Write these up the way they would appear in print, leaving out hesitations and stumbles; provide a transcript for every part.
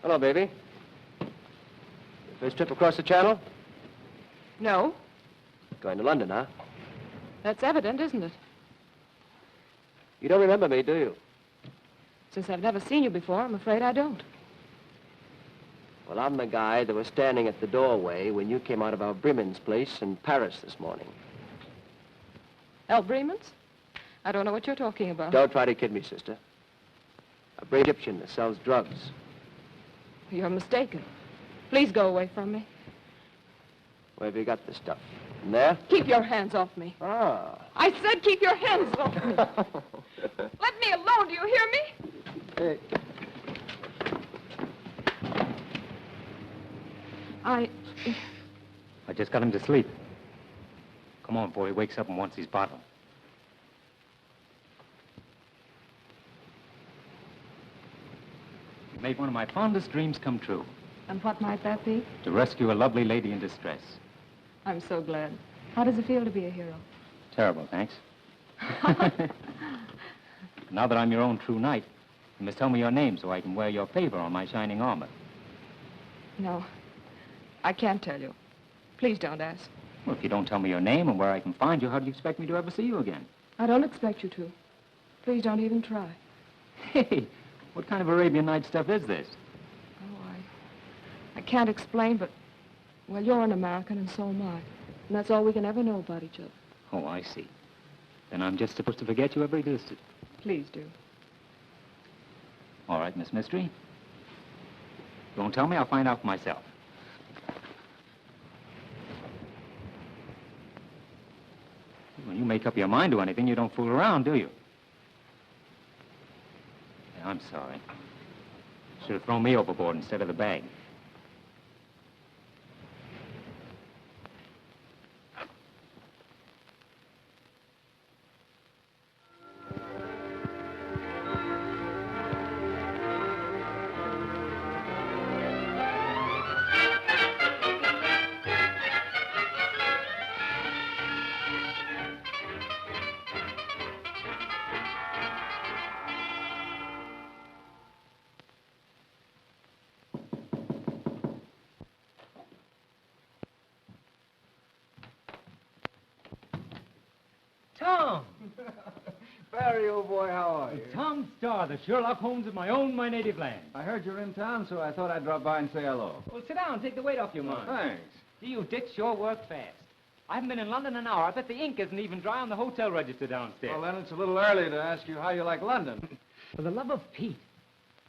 Hello, baby. Your first trip across the channel? No. Going to London, huh? That's evident, isn't it? You don't remember me, do you? Since I've never seen you before, I'm afraid I don't. Well, I'm the guy that was standing at the doorway when you came out of our Bremen's place in Paris this morning. El Bremen's? I don't know what you're talking about. Don't try to kid me, sister. A brave Egyptian that sells drugs. You're mistaken. Please go away from me. Where have you got this stuff? In there? Keep your hands off me. Ah. I said keep your hands off me. Let me alone, do you hear me? Hey. I just got him to sleep. Come on before he wakes up and wants his bottle. You made one of my fondest dreams come true. And what might that be? To rescue a lovely lady in distress. I'm so glad. How does it feel to be a hero? Terrible, thanks. Now that I'm your own true knight, you must tell me your name so I can wear your favor on my shining armor. No, I can't tell you. Please don't ask. Well, if you don't tell me your name and where I can find you, how do you expect me to ever see you again? I don't expect you to. Please don't even try. Hey, what kind of Arabian Night stuff is this? Oh, I can't explain, but, well, you're an American and so am I. And that's all we can ever know about each other. Oh, I see. Then I'm just supposed to forget you ever existed. Please do. All right, Miss Mystery. You won't tell me, I'll find out for myself. When you make up your mind to anything, you don't fool around, do you? Yeah, I'm sorry. Should have thrown me overboard instead of the bag. Tom! Barry, old boy, how are you? Tom Starr, the Sherlock Holmes of my native land. I heard you're in town, so I thought I'd drop by and say hello. Well, sit down, take the weight off your mind. Thanks. Gee, you Dick sure work fast. I haven't been in London an hour. I bet the ink isn't even dry on the hotel register downstairs. Well, then it's a little early to ask you how you like London. For the love of Pete,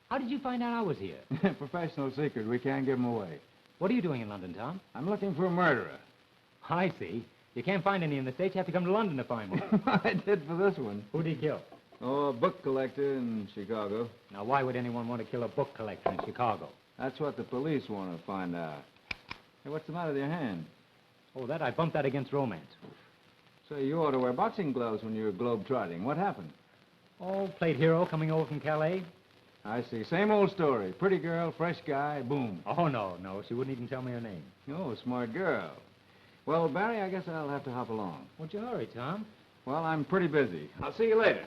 how did you find out I was here? Professional secret. We can't give 'em away. What are you doing in London, Tom? I'm looking for a murderer. I see. You can't find any in the States. You have to come to London to find one. I did for this one. Who'd he kill? Oh, a book collector in Chicago. Now, why would anyone want to kill a book collector in Chicago? That's what the police want to find out. Hey, what's the matter with your hand? Oh, that I bumped that against romance. Say, you ought to wear boxing gloves when you're globe-trotting. What happened? Oh, played hero coming over from Calais. I see. Same old story. Pretty girl, fresh guy, boom. Oh, no. She wouldn't even tell me her name. Oh, smart girl. Well, Barry, I guess I'll have to hop along. What'd you hurry, Tom? Well, I'm pretty busy. I'll see you later.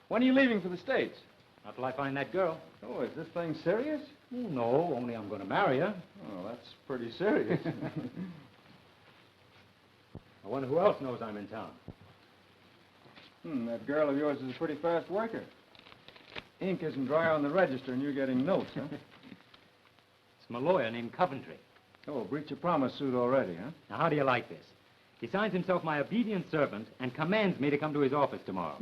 When are you leaving for the States? Not till I find that girl. Oh, is this thing serious? Oh, no, only I'm going to marry her. Oh, that's pretty serious. I wonder who else knows I'm in town. That girl of yours is a pretty fast worker. Ink isn't dry on the register and you're getting notes, huh? It's my lawyer named Coventry. Oh, breach of promise suit already, huh? Now, how do you like this? He signs himself my obedient servant and commands me to come to his office tomorrow.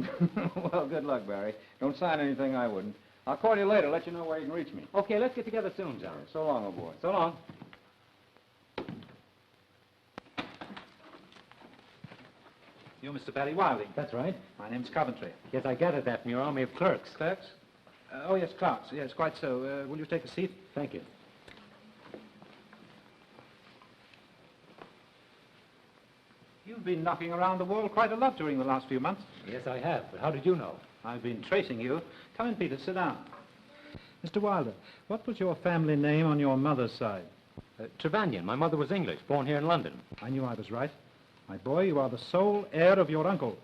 Well, good luck, Barry. Don't sign anything I wouldn't. I'll call you later, let you know where you can reach me. Okay, let's get together soon, John. So long, old boy. So long. You're Mr. Barry Wilding. That's right. My name's Coventry. Yes, I gathered that from your army of clerks. Clerks? Oh, yes, clerks. Yes, quite so. Will you take a seat? Thank you. You've been knocking around the world quite a lot during the last few months. Yes, I have. But how did you know? I've been tracing you. Come in, Peter. Sit down. Mr. Wilder, what was your family name on your mother's side? Trevanion. My mother was English, born here in London. I knew I was right. My boy, you are the sole heir of your uncle.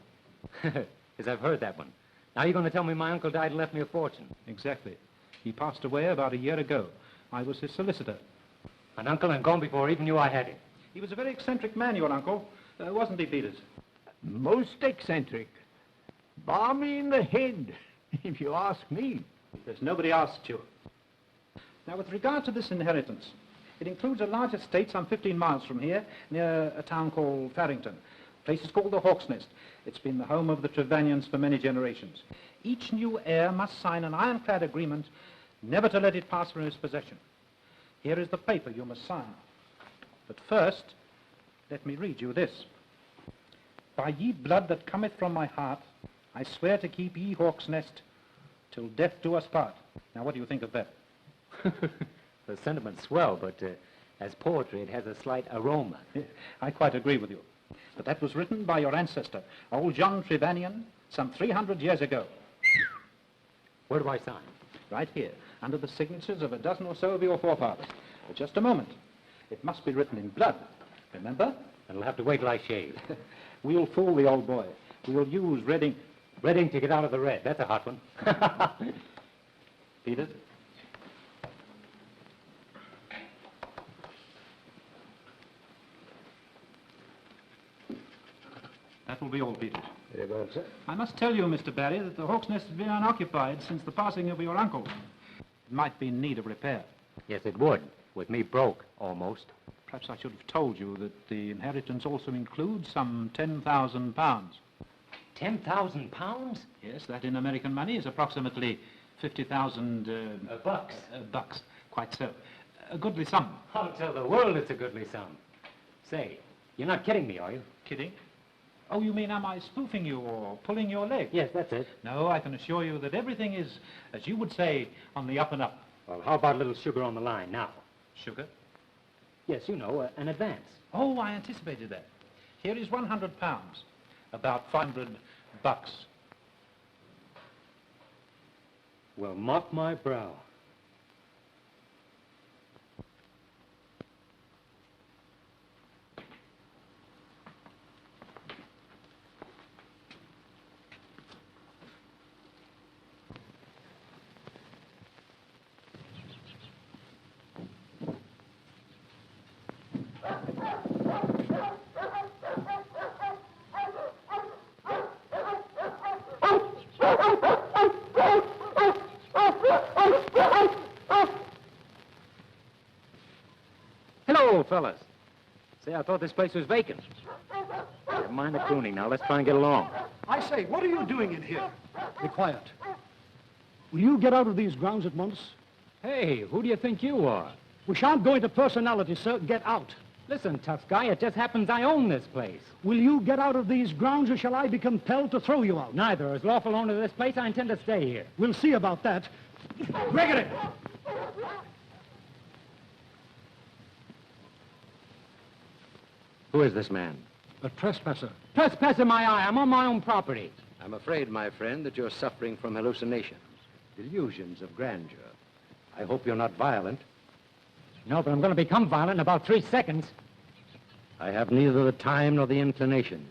Yes, I've heard that one. Now you're going to tell me my uncle died and left me a fortune. Exactly. He passed away about a year ago. I was his solicitor. An uncle and gone before even knew I had him. He was a very eccentric man, your uncle, wasn't he, Peters? Most eccentric. Balmy in the head, if you ask me. There's nobody asked you. Now, with regard to this inheritance, it includes a large estate some 15 miles from here, near a town called Farrington. The place is called the Hawk's Nest. It's been the home of the Trevanians for many generations. Each new heir must sign an ironclad agreement never to let it pass from his possession. Here is the paper you must sign. But first, let me read you this. By ye blood that cometh from my heart, I swear to keep ye Hawk's Nest till death do us part. Now, what do you think of that? The sentiment's swell, but as poetry, it has a slight aroma. Yeah, I quite agree with you. But that was written by your ancestor, old John Trevanian, some 300 years ago. Where do I sign? Right here, under the signatures of a dozen or so of your forefathers. But just a moment. It must be written in blood. Remember? It'll have to wait till I shave. We'll fool the old boy. We'll use red ink. Red ink to get out of the red. That's a hot one. Peters? That will be all, Peters. Very well, sir. I must tell you, Mr. Barry, that the Hawk's Nest has been unoccupied since the passing of your uncle. It might be in need of repair. Yes, it would. With me broke, almost. Perhaps I should have told you that the inheritance also includes some £10,000. 10,000 pounds? Yes, that in American money is approximately 50,000... bucks. Bucks, quite so. A goodly sum. I'll tell the world it's a goodly sum. Say, you're not kidding me, are you? Kidding? Oh, you mean am I spoofing you or pulling your leg? Yes, that's it. No, I can assure you that everything is, as you would say, on the up and up. Well, how about a little sugar on the line now? Sugar? Yes, you know, an advance. Oh, I anticipated that. Here is £100. About $500. Well, mop my brow. Hello, fellas. Say, I thought this place was vacant. Never mind the crooning now. Let's try and get along. I say, what are you doing in here? Be quiet. Will you get out of these grounds at once? Hey, who do you think you are? We shan't go into personality, sir. Get out. Listen, tough guy, it just happens I own this place. Will you get out of these grounds, or shall I be compelled to throw you out? Neither. As lawful owner of this place, I intend to stay here. We'll see about that. Gregory! Who is this man? A trespasser. Trespass in my eye. I'm on my own property. I'm afraid, my friend, that you're suffering from hallucinations, delusions of grandeur. I hope you're not violent. No, but I'm going to become violent in about 3 seconds. I have neither the time nor the inclination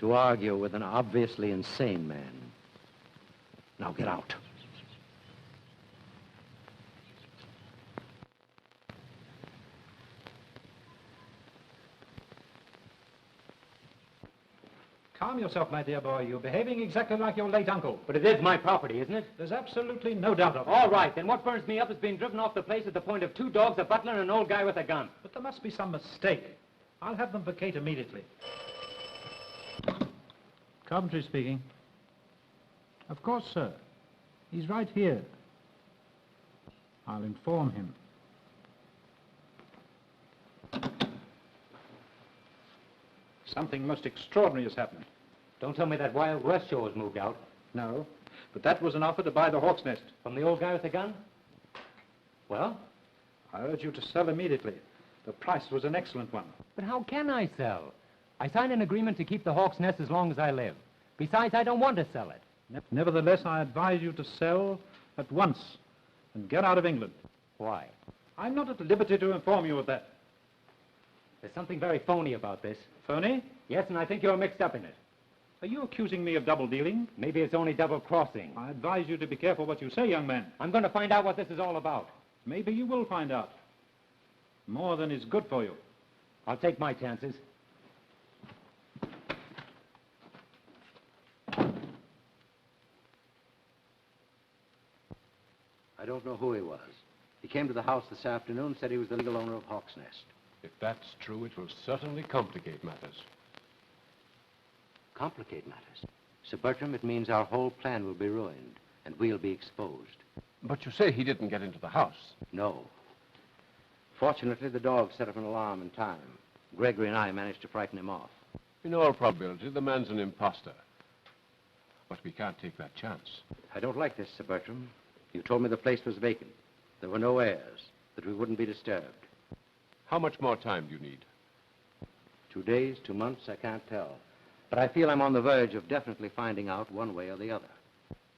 to argue with an obviously insane man. Now get out. Calm yourself, my dear boy. You're behaving exactly like your late uncle. But it is my property, isn't it? There's absolutely no doubt of it. All right, then what burns me up is being driven off the place at the point of 2 dogs, a butler, and an old guy with a gun. But there must be some mistake. I'll have them vacate immediately. Coventry speaking. Of course, sir. He's right here. I'll inform him. Something most extraordinary has happened. Don't tell me that Wild West show has moved out. No, but that was an offer to buy the Hawk's Nest. From the old guy with the gun? Well? I urge you to sell immediately. The price was an excellent one. But how can I sell? I signed an agreement to keep the Hawk's Nest as long as I live. Besides, I don't want to sell it. Nevertheless, I advise you to sell at once and get out of England. Why? I'm not at liberty to inform you of that. There's something very phony about this. Phony? Yes, and I think you're mixed up in it. Are you accusing me of double-dealing? Maybe it's only double-crossing. I advise you to be careful what you say, young man. I'm going to find out what this is all about. Maybe you will find out. More than is good for you. I'll take my chances. I don't know who he was. He came to the house this afternoon, said he was the legal owner of Hawk's Nest. If that's true, it will certainly complicate matters. Complicate matters. Sir Bertram, it means our whole plan will be ruined, and we'll be exposed. But you say he didn't get into the house. No. Fortunately, the dog set up an alarm in time. Gregory and I managed to frighten him off. In all probability, the man's an imposter. But we can't take that chance. I don't like this, Sir Bertram. You told me the place was vacant. There were no heirs, that we wouldn't be disturbed. How much more time do you need? 2 days, 2 months, I can't tell. But I feel I'm on the verge of definitely finding out one way or the other.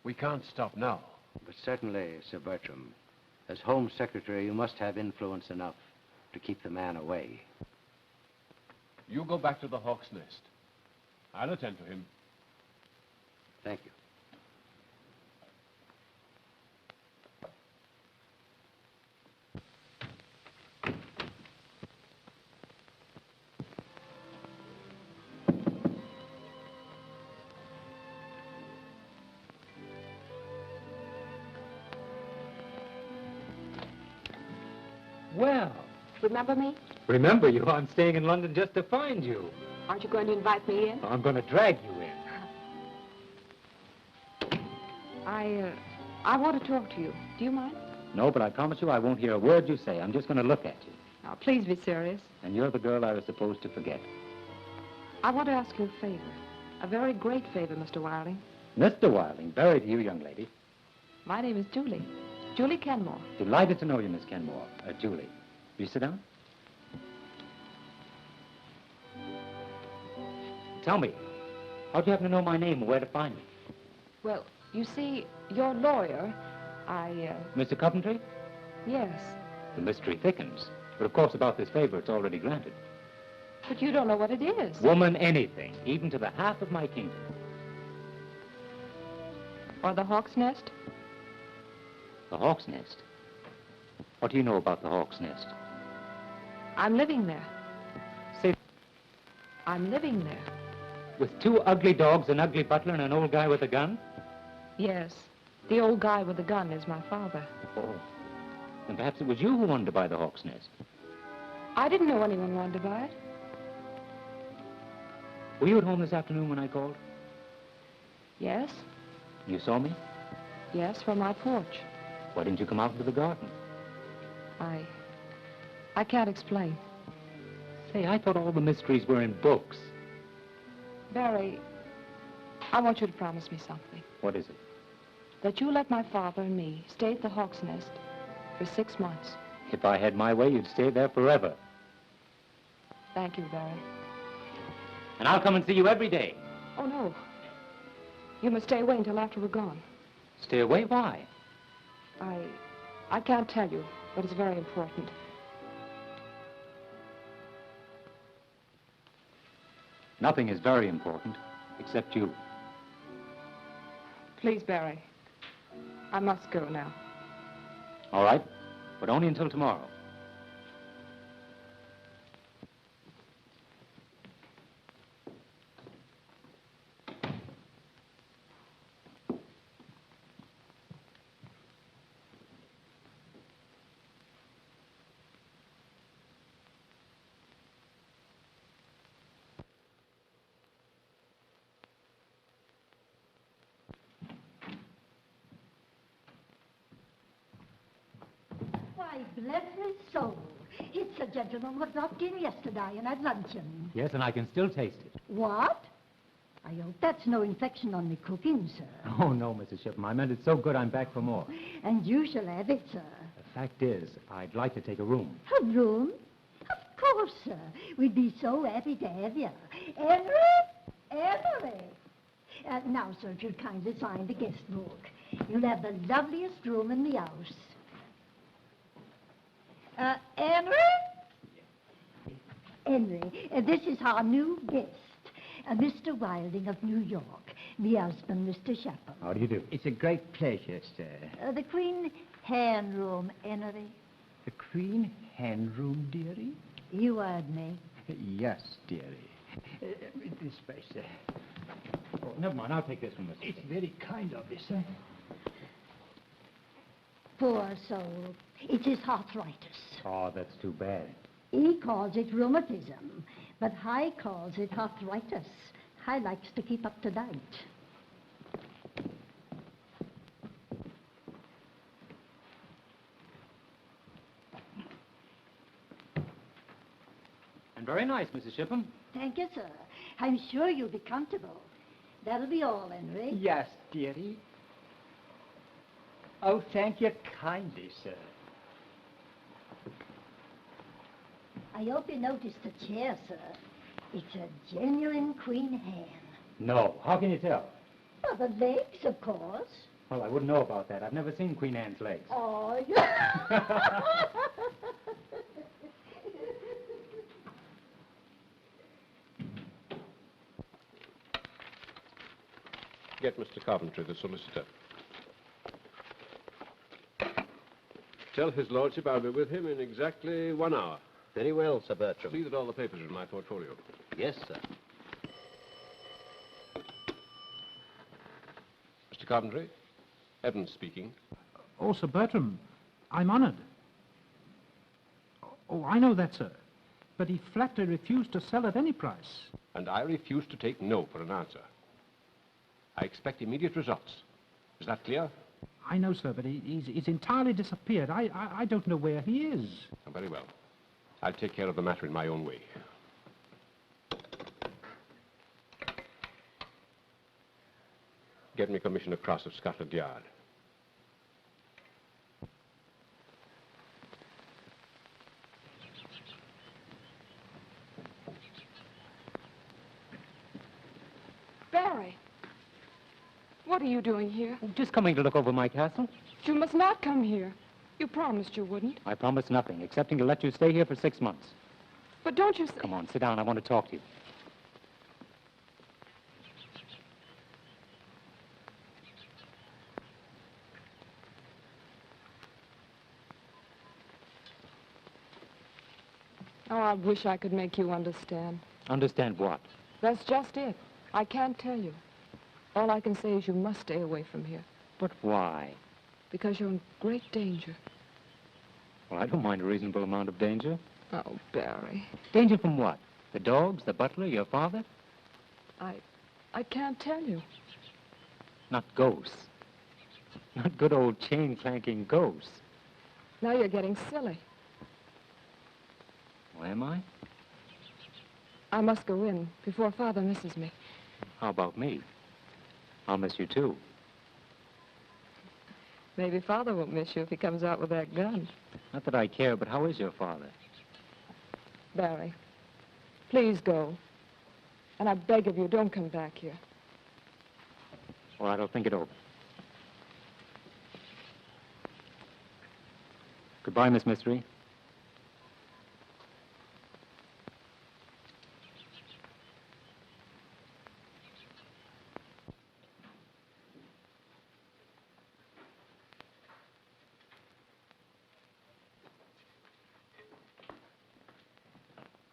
We can't stop now. But certainly, Sir Bertram, as Home Secretary, you must have influence enough to keep the man away. You go back to the Hawk's Nest. I'll attend to him. Thank you. Well, Remember me? remember you. I'm staying in London just to find you. Aren't you going to invite me in? I'm going to drag you in. I want to talk to you. Do you mind? No, but I promise you I won't hear a word you say. I'm just going to look at you. Now, please be serious. And you're the girl I was supposed to forget. I want to ask you a favor. A very great favor, Mr. Wilding. Mr. Wilding, buried to you, young lady. My name is Julie. Julie Kenmore. Delighted to know you, Miss Kenmore. Julie. Will you sit down? Tell me, how'd you happen to know my name and where to find me? Well, you see, your lawyer, Mr. Coventry? Yes. The mystery thickens. But of course, about this favor, it's already granted. But you don't know what it is. Woman, anything, even to the half of my kingdom. Or the Hawk's Nest? The Hawk's Nest? What do you know about the Hawk's Nest? I'm living there. Say, I'm living there. with 2 ugly dogs, an ugly butler, and an old guy with a gun? Yes. The old guy with the gun is my father. Oh. Then perhaps it was you who wanted to buy the Hawk's Nest. I didn't know anyone wanted to buy it. Were you at home this afternoon when I called? Yes. You saw me? Yes, from my porch. Why didn't you come out into the garden? I can't explain. Say, I thought all the mysteries were in books. Barry, I want you to promise me something. What is it? That you let my father and me stay at the Hawk's Nest for 6 months. If I had my way, you'd stay there forever. Thank you, Barry. And I'll come and see you every day. Oh, no. You must stay away until after we're gone. Stay away? Why? I can't tell you, but it's very important. Nothing is very important, except you. Please, Barry. I must go now. All right, but only until tomorrow. Why, bless his soul. It's a gentleman who dropped in yesterday and had luncheon. Yes, and I can still taste it. What? I hope that's no infection on me cooking, sir. Oh, no, Mrs. Shipman. I meant it so good I'm back for more. And you shall have it, sir. The fact is, I'd like to take a room. A room? Of course, sir. We'd be so happy to have you. Henry? Henry! Now, sir, if you'd kindly sign the guest book. You'll have the loveliest room in the house. Henry? Henry, this is our new guest. Mr. Wilding of New York. Me husband, Mr. Shepherd. How do you do? It's a great pleasure, sir. The Queen Hen Room, Henry. The Queen Hen Room, dearie? You heard me. Yes, dearie. This way, sir. Oh, never mind. I'll take this one, Mr. It's very kind of you, sir. Poor soul. It's his arthritis. Oh, that's too bad. He calls it rheumatism, but I calls it arthritis. I likes to keep up to date. And very nice, Mrs. Shipham. Thank you, sir. I'm sure you'll be comfortable. That'll be all, Henry. Yes, dearie. Oh, thank you kindly, sir. I hope you noticed the chair, sir. It's a genuine Queen Hen. No. How can you tell? Well, the legs, of course. Well, I wouldn't know about that. I've never seen Queen Anne's legs. Oh, yeah. Get Mr. Coventry, the solicitor. Tell his lordship I'll be with him in exactly 1 hour. Very well, Sir Bertram. See that all the papers are in my portfolio. Yes, sir. Mr. Coventry, Evans speaking. Oh, Sir Bertram, I'm honored. Oh, I know that, sir. But he flatly refused to sell at any price. And I refuse to take no for an answer. I expect immediate results. Is that clear? I know, sir, but he's entirely disappeared. I don't know where he is. Oh, very well. I'll take care of the matter in my own way. Get me Commissioner Cross of Scotland Yard. Barry, what are you doing here? Just coming to look over my castle. You must not come here. You promised you wouldn't. I promised nothing, excepting to let you stay here for 6 months. But don't you... Come on, sit down. I want to talk to you. Oh, I wish I could make you understand. Understand what? That's just it. I can't tell you. All I can say is you must stay away from here. But why? Because you're in great danger. Well, I don't mind a reasonable amount of danger. Oh, Barry. Danger from what? The dogs, the butler, your father? I can't tell you. Not ghosts. Not good old chain-clanking ghosts. Now you're getting silly. Well, am I? I must go in before Father misses me. How about me? I'll miss you, too. Maybe Father won't miss you if he comes out with that gun. Not that I care, but how is your father? Barry, please go. And I beg of you, don't come back here. All right, I'll think it over. Goodbye, Miss Mystery.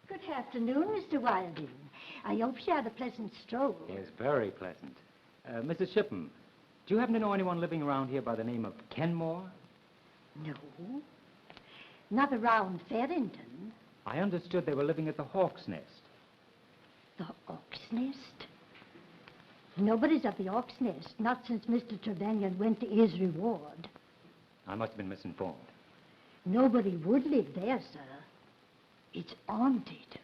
Good afternoon, Mr. Wilding. I hope you had a pleasant stroll. Yes, very pleasant. Mrs. Shipham, do you happen to know anyone living around here by the name of Kenmore? No. Not around Farrington. I understood they were living at the Hawk's Nest. The Hawk's Nest? Nobody's at the Hawk's Nest, not since Mr. Trevanion went to his reward. I must have been misinformed. Nobody would live there, sir. It's haunted.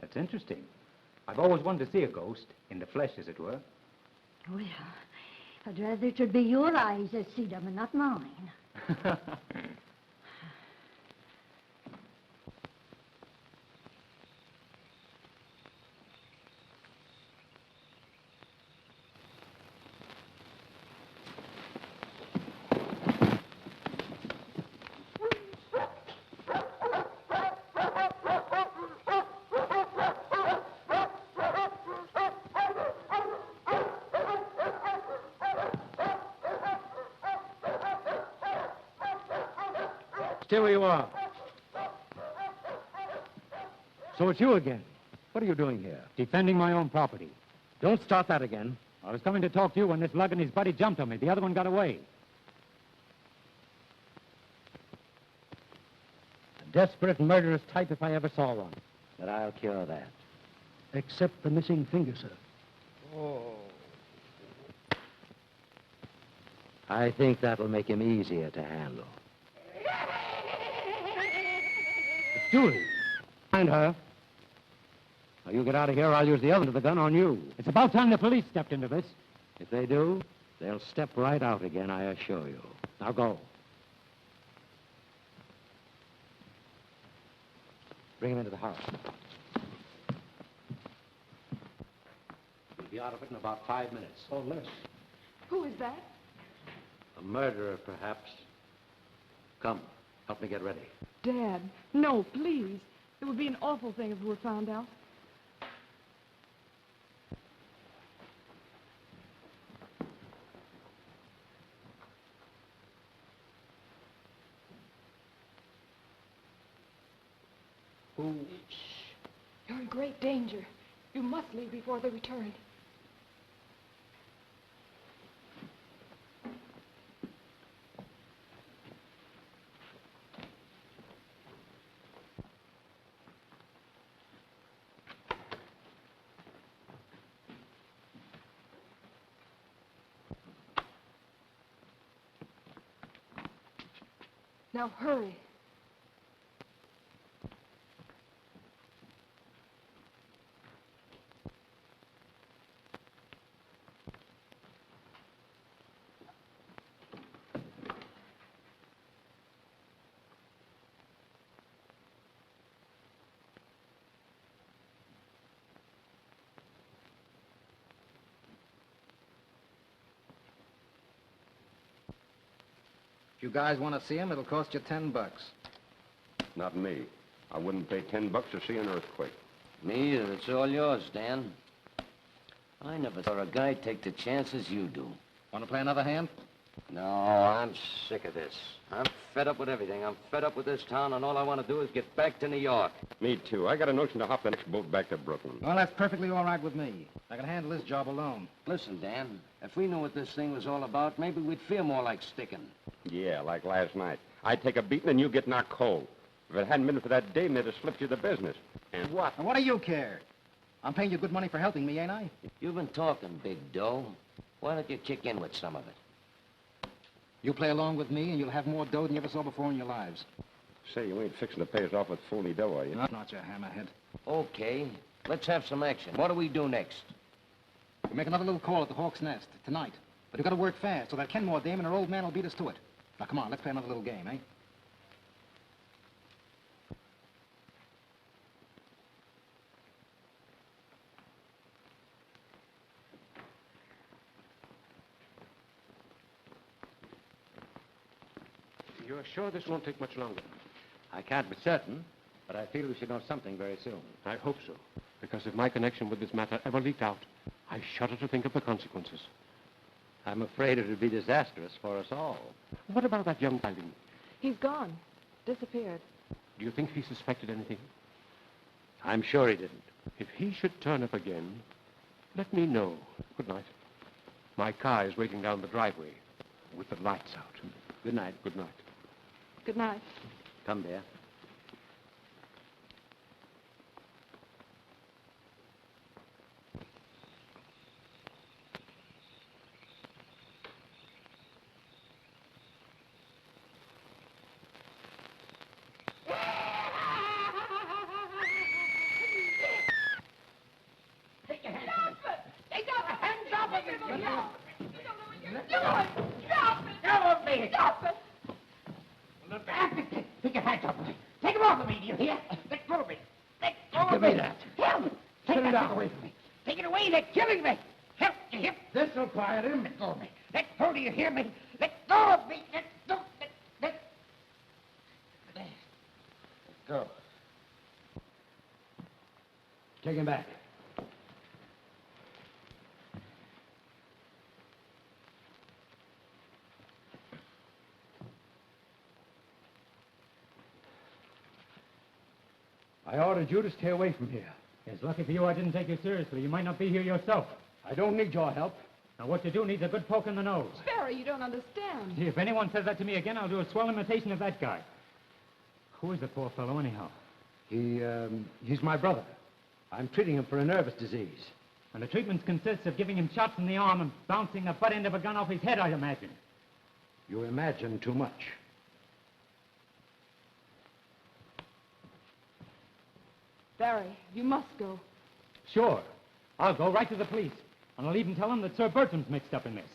That's interesting. I've always wanted to see a ghost, in the flesh, as it were. Well, I'd rather it should be your eyes that see them and not mine. Stay where you are. So it's you again. What are you doing here? Defending my own property. Don't start that again. I was coming to talk to you when this lug and his buddy jumped on me. The other one got away. A desperate, murderous type if I ever saw one. But I'll cure that. Except the missing finger, sir. Oh. I think that'll make him easier to handle. Julie. Find her. Now, you get out of here, or I'll use the other end of the gun on you. It's about time the police stepped into this. If they do, they'll step right out again, I assure you. Now go. Bring him into the house. We'll be out of it in about 5 minutes. Or less. Who is that? A murderer, perhaps. Come, help me get ready. Dad. No, please. It would be an awful thing if we were found out. Shh. You're in great danger. You must leave before they return. Now hurry. If you guys want to see him, it'll cost you $10. Not me. I wouldn't pay $10 to see an earthquake. Me either. It's all yours, Dan. I never saw a guy take the chances you do. Want to play another hand? No, I'm sick of this. I'm fed up with everything. I'm fed up with this town, and all I want to do is get back to New York. Me too. I got a notion to hop the next boat back to Brooklyn. Well, that's perfectly all right with me. I can handle this job alone. Listen, Dan, if we knew what this thing was all about, maybe we'd feel more like sticking. Yeah, like last night. I'd take a beating and you get knocked cold. If it hadn't been for that dame, they'd have slipped you the business. And what? And what do you care? I'm paying you good money for helping me, ain't I? You've been talking, Big Doe. Why don't you kick in with some of it? You play along with me, and you'll have more dough than you ever saw before in your lives. Say, you ain't fixing to pay us off with phony dough, are you? No, not you hammerhead. Okay, let's have some action. What do we do next? We make another little call at the Hawk's Nest tonight. But we've got to work fast, so that Kenmore dame and her old man will beat us to it. Now, come on, let's play another little game, eh? You're sure this won't take much longer? I can't be certain, but I feel we should know something very soon. I hope so. Because if my connection with this matter ever leaked out, I shudder to think of the consequences. I'm afraid it would be disastrous for us all. What about that young Fenton? He's gone. Disappeared. Do you think he suspected anything? I'm sure he didn't. If he should turn up again, let me know. Good night. My car is waiting down the driveway with the lights out. Good night. Good night. Good night. Come, dear. Give me that. Help! Take that thing away from me. Take it away, they're killing me. Help, you hear? This'll quiet him. Let go of me. Let go, do you hear me? Let go of me. Let go. Let go. Take him back. I ordered you to stay away from here. It's lucky for you I didn't take you seriously. You might not be here yourself. I don't need your help. Now, what you do needs a good poke in the nose. Barry, you don't understand. Gee, if anyone says that to me again, I'll do a swell imitation of that guy. Who is the poor fellow, anyhow? He's my brother. I'm treating him for a nervous disease. And the treatment consists of giving him shots in the arm and bouncing the butt end of a gun off his head, I imagine. You imagine too much. Barry, you must go. Sure. I'll go right to the police. And I'll even tell them that Sir Bertram's mixed up in this.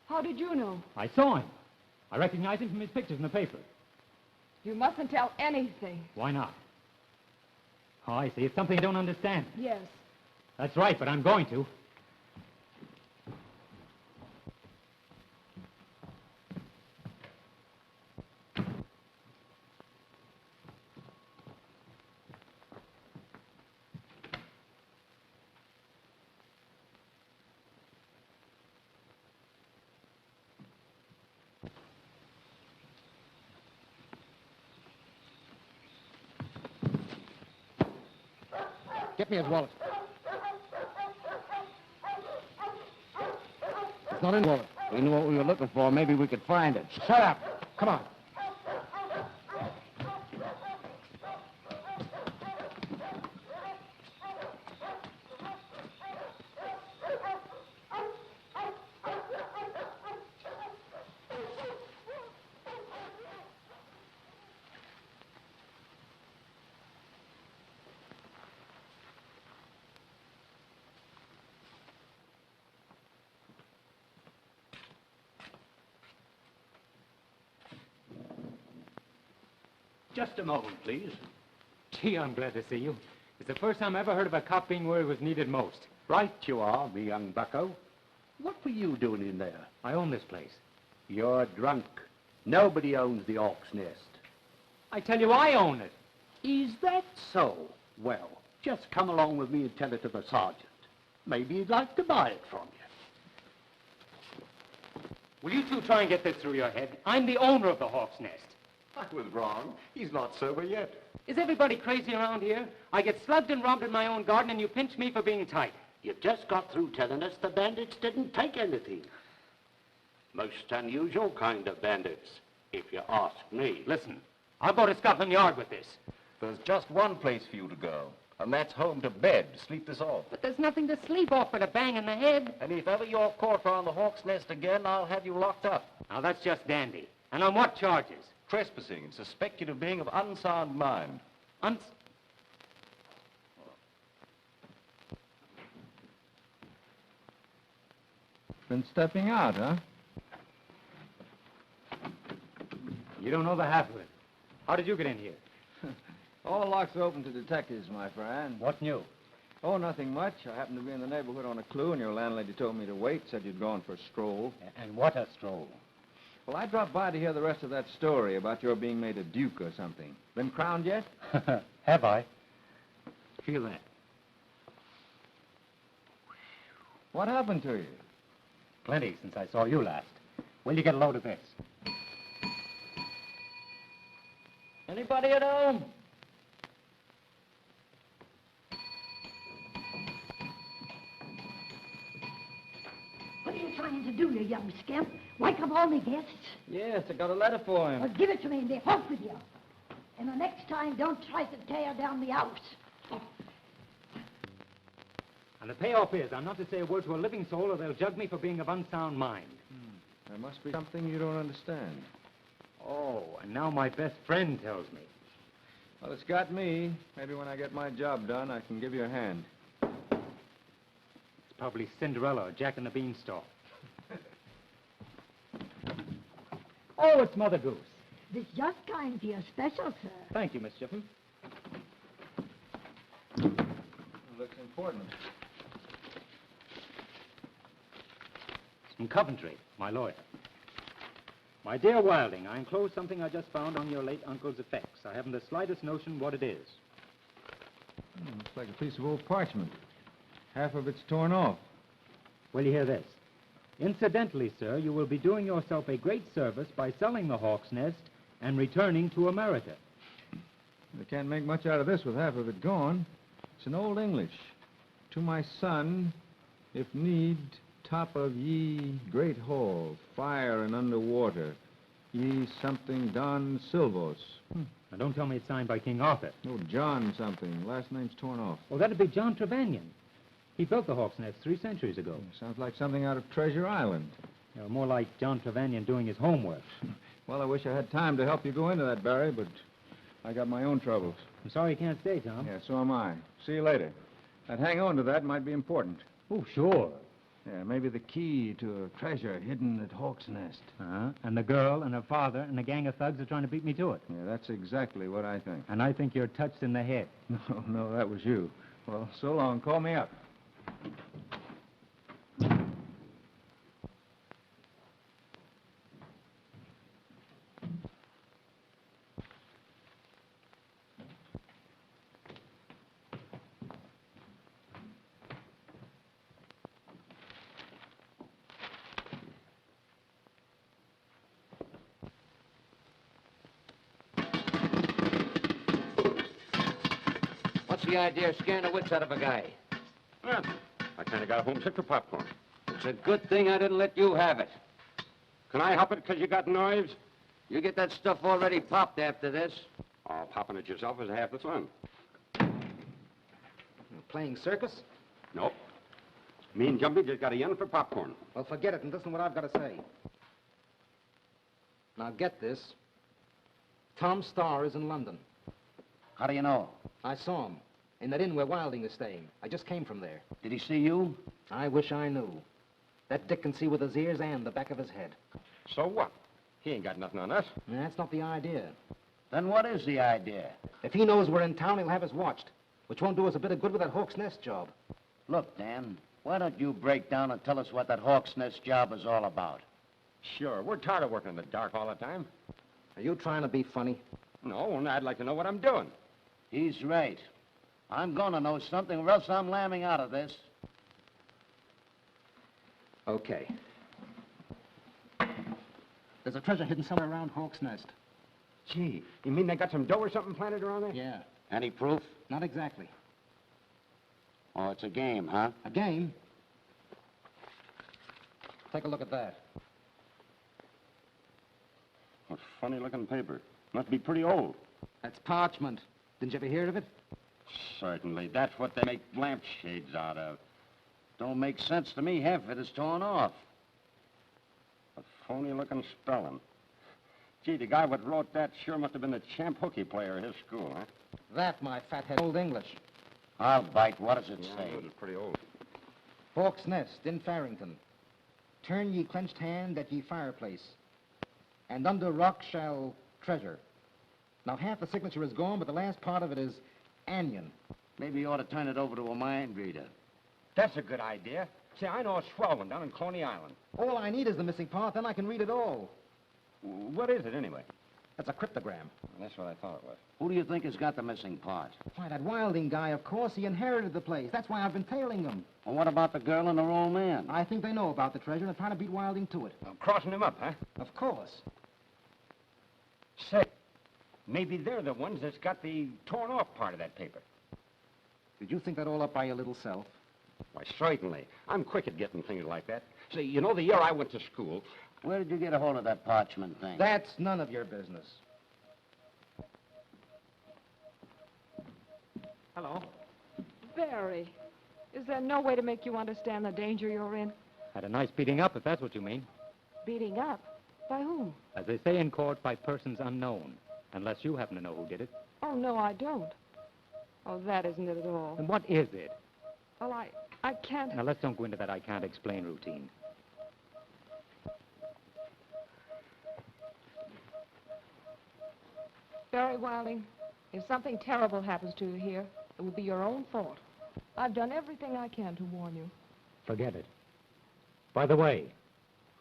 How did you know? I saw him. I recognize him from his pictures in the paper. You mustn't tell anything. Why not? Oh, I see. It's something I don't understand. Yes. That's right, but I'm going to. Get me his wallet. It's not in the wallet. We knew what we were looking for. Maybe we could find it. Shut up. Come on. Just a moment, please. Gee, I'm glad to see you. It's the first time I ever heard of a cop being where he was needed most. Right you are, me young bucko. What were you doing in there? I own this place. You're drunk. Nobody owns the Hawk's Nest. I tell you, I own it. Is that so? Well, just come along with me and tell it to the sergeant. Maybe he'd like to buy it from you. Will you two try and get this through your head? I'm the owner of the Hawk's Nest. I was wrong. He's not sober yet. Is everybody crazy around here? I get slugged and robbed in my own garden, and you pinch me for being tight. You just got through telling us the bandits didn't take anything. Most unusual kind of bandits, if you ask me. Listen, I'll go to Scotland Yard with this. There's just one place for you to go, and that's home to bed. Sleep this off. But there's nothing to sleep off but a bang in the head. And if ever you're caught on the Hawk's Nest again, I'll have you locked up. Now, that's just dandy. And on what charges? Trespassing and suspected of being of unsound mind. Been stepping out, huh? You don't know the half of it. How did you get in here? All locks are open to detectives, my friend. What new? Oh, nothing much. I happened to be in the neighborhood on a clue, and your landlady told me to wait, said you'd gone for a stroll. And what a stroll. Well, I dropped by to hear the rest of that story about your being made a duke or something. Been crowned yet? Have I? Feel that. What happened to you? Plenty since I saw you last. Will you get a load of this? Anybody at home? What are you trying to do, you young scamp? Wake up all the guests? Yes, I got a letter for him. Well, give it to me and be off with you. And the next time, don't try to tear down the house. And the payoff is, I'm not to say a word to a living soul or they'll jug me for being of unsound mind. There must be something you don't understand. Oh, and now my best friend tells me. Well, it's got me. Maybe when I get my job done, I can give you a hand. It's probably Cinderella or Jack and the Beanstalk. Oh, it's Mother Goose. This just kind for your special, sir. Thank you, Miss Shippen. Looks important. From Coventry, my lawyer. My dear Wilding, I enclose something I just found on your late uncle's effects. I haven't the slightest notion what it is. Looks like a piece of old parchment. Half of it's torn off. Will you hear this? Incidentally, sir, you will be doing yourself a great service by selling the Hawk's Nest and returning to America. They can't make much out of this with half of it gone. It's in Old English. To my son, if need, top of ye great hall, fire and underwater, ye something Don Silvos. Now, don't tell me it's signed by King Arthur. No, John something. Last name's torn off. Well, that'd be John Trevanion. He built the Hawk's Nest 3 centuries ago. Sounds like something out of Treasure Island. More like John Trevanion doing his homework. Well, I wish I had time to help you go into that, Barry, but I got my own troubles. I'm sorry you can't stay, Tom. Yeah, so am I. See you later. That hang on to that might be important. Oh, sure. Yeah, maybe the key to a treasure hidden at Hawk's Nest. Uh-huh. And the girl and her father and a gang of thugs are trying to beat me to it. Yeah, that's exactly what I think. And I think you're touched in the head. No, that was you. Well, so long. Call me up. What's the idea of scaring the wits out of a guy? Well, I kind of got homesick for popcorn. It's a good thing I didn't let you have it. Can I help it because you got knives? You get that stuff already popped after this. Oh, popping it yourself is half the fun. Playing circus? Nope. Me and Jumpy just got a yen for popcorn. Well, forget it and listen to what I've got to say. Now, get this. Tom Starr is in London. How do you know? I saw him in that inn where Wilding is staying. I just came from there. Did he see you? I wish I knew. That Dick can see with his ears and the back of his head. So what? He ain't got nothing on us. That's not the idea. Then what is the idea? If he knows we're in town, he'll have us watched, which won't do us a bit of good with that Hawk's Nest job. Look, Dan, why don't you break down and tell us what that Hawk's Nest job is all about? Sure, we're tired of working in the dark all the time. Are you trying to be funny? No, and I'd like to know what I'm doing. He's right. I'm gonna know something, or else I'm lambing out of this. Okay. There's a treasure hidden somewhere around Hawk's Nest. Gee, you mean they got some dough or something planted around there? Yeah. Any proof? Not exactly. Oh, it's a game, huh? A game? Take a look at that. What funny-looking paper. Must be pretty old. That's parchment. Didn't you ever hear of it? Certainly. That's what they make lampshades out of. Don't make sense to me. Half of it is torn off. A phony-looking spelling. Gee, the guy what wrote that sure must have been the champ hooky player at his school, huh? That, my fathead, Old English. I'll bite. What does it say? It's pretty old. Hawk's Nest in Farrington. Turn ye clenched hand at ye fireplace, and under rock shall treasure. Now, half the signature is gone, but the last part of it is anion. Maybe you ought to turn it over to a mind reader. That's a good idea. See, I know a swell one down in Coney Island. All I need is the missing part, then I can read it all. What is it, anyway? That's a cryptogram. That's what I thought it was. Who do you think has got the missing part? Why, that Wilding guy, of course. He inherited the place. That's why I've been tailing them. Well, what about the girl and her old man? I think they know about the treasure and are trying to beat Wilding to it. Crossing him up, huh? Of course. Say, maybe they're the ones that's got the torn-off part of that paper. Did you think that all up by your little self? Why, certainly. I'm quick at getting things like that. Say, you know, the year I went to school... Where did you get a hold of that parchment thing? That's none of your business. Hello? Barry, is there no way to make you understand the danger you're in? Had a nice beating up, if that's what you mean. Beating up? By whom? As they say in court, by persons unknown. Unless you happen to know who did it. Oh, no, I don't. Oh, that isn't it at all. And what is it? Well, I can't... Now, let's don't go into that I can't explain routine. Barry Wilding, if something terrible happens to you here, it will be your own fault. I've done everything I can to warn you. Forget it. By the way,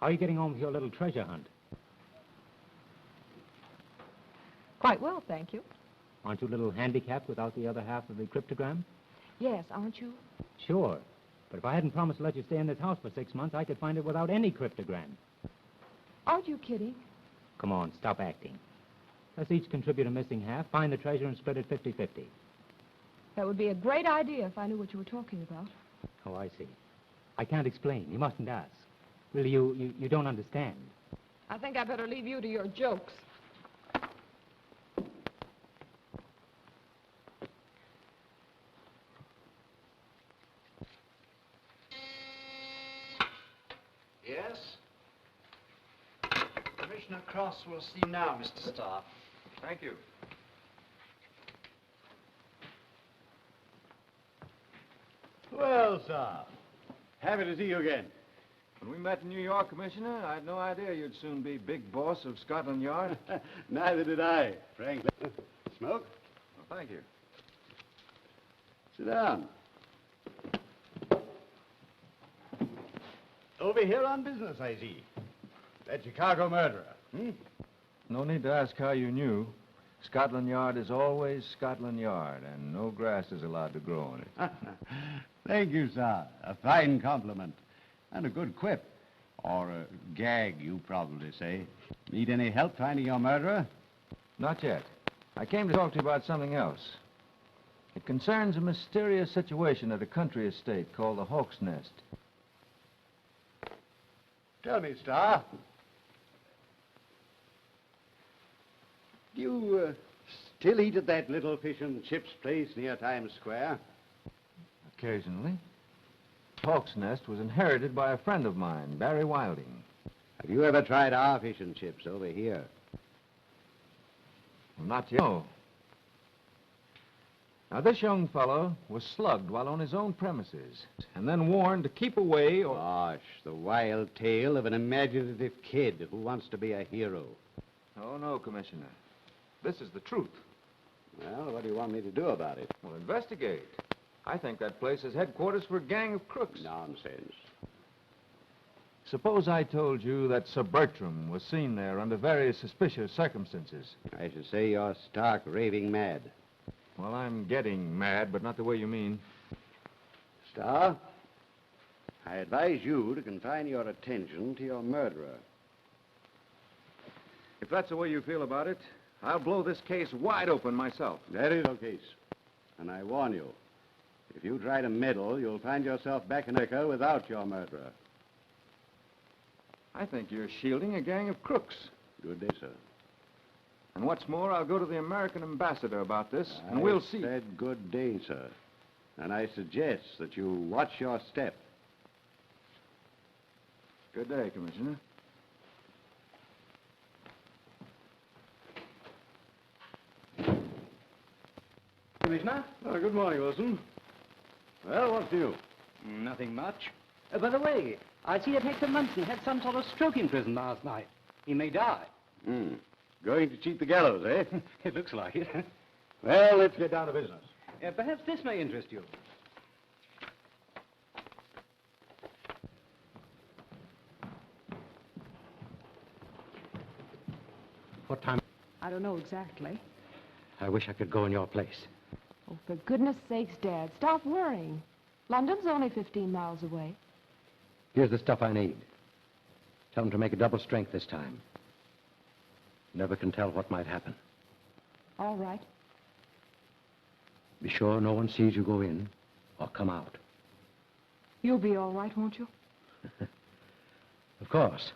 how are you getting on with your little treasure hunt? Quite well, thank you. Aren't you a little handicapped without the other half of the cryptogram? Yes, aren't you? Sure. But if I hadn't promised to let you stay in this house for 6 months, I could find it without any cryptogram. Aren't you kidding? Come on, stop acting. Let's each contribute a missing half, find the treasure, and split it 50-50. That would be a great idea if I knew what you were talking about. Oh, I see. I can't explain. You mustn't ask. Really, you don't understand. I think I better leave you to your jokes. Yes? Commissioner Cross will see you now, Mr. Starr. Thank you. Well, sir, happy to see you again. When we met in New York, Commissioner, I had no idea you'd soon be big boss of Scotland Yard. Neither did I, frankly. Smoke? Well, thank you. Sit down. Over here on business, I see. That Chicago murderer, hmm? No need to ask how you knew. Scotland Yard is always Scotland Yard, and no grass is allowed to grow on it. Thank you, sir. A fine compliment. And a good quip. Or a gag, you probably say. Need any help finding your murderer? Not yet. I came to talk to you about something else. It concerns a mysterious situation at a country estate called the Hawk's Nest. Tell me, Star. Do you still eat at that little fish and chips place near Times Square? Occasionally. Hawk's Nest was inherited by a friend of mine, Barry Wilding. Have you ever tried our fish and chips over here? Well, not yet. No. Now, this young fellow was slugged while on his own premises, and then warned to keep away or... Gosh, the wild tale of an imaginative kid who wants to be a hero. Oh, no, Commissioner. This is the truth. Well, what do you want me to do about it? Well, investigate. I think that place is headquarters for a gang of crooks. Nonsense. Suppose I told you that Sir Bertram was seen there under very suspicious circumstances. I should say you're stark raving mad. Well, I'm getting mad, but not the way you mean. Star, I advise you to confine your attention to your murderer. If that's the way you feel about it, I'll blow this case wide open myself. That is your case. And I warn you, if you try to meddle, you'll find yourself back in America without your murderer. I think you're shielding a gang of crooks. Good day, sir. And what's more, I'll go to the American ambassador about this, and we'll see. I said good day, sir. And I suggest that you watch your step. Good day, Commissioner. Commissioner? Oh, good morning, Wilson. Well, what's new? Nothing much. By the way, I see that Hector Munson had some sort of stroke in prison last night. He may die. Going to cheat the gallows, eh? It looks like it. Well, let's get down to business. Perhaps this may interest you. What time? I don't know exactly. I wish I could go in your place. Oh, for goodness sakes, Dad, stop worrying. London's only 15 miles away. Here's the stuff I need. Tell them to make a double strength this time. Never can tell what might happen. All right. Be sure no one sees you go in or come out. You'll be all right, won't you? Of course.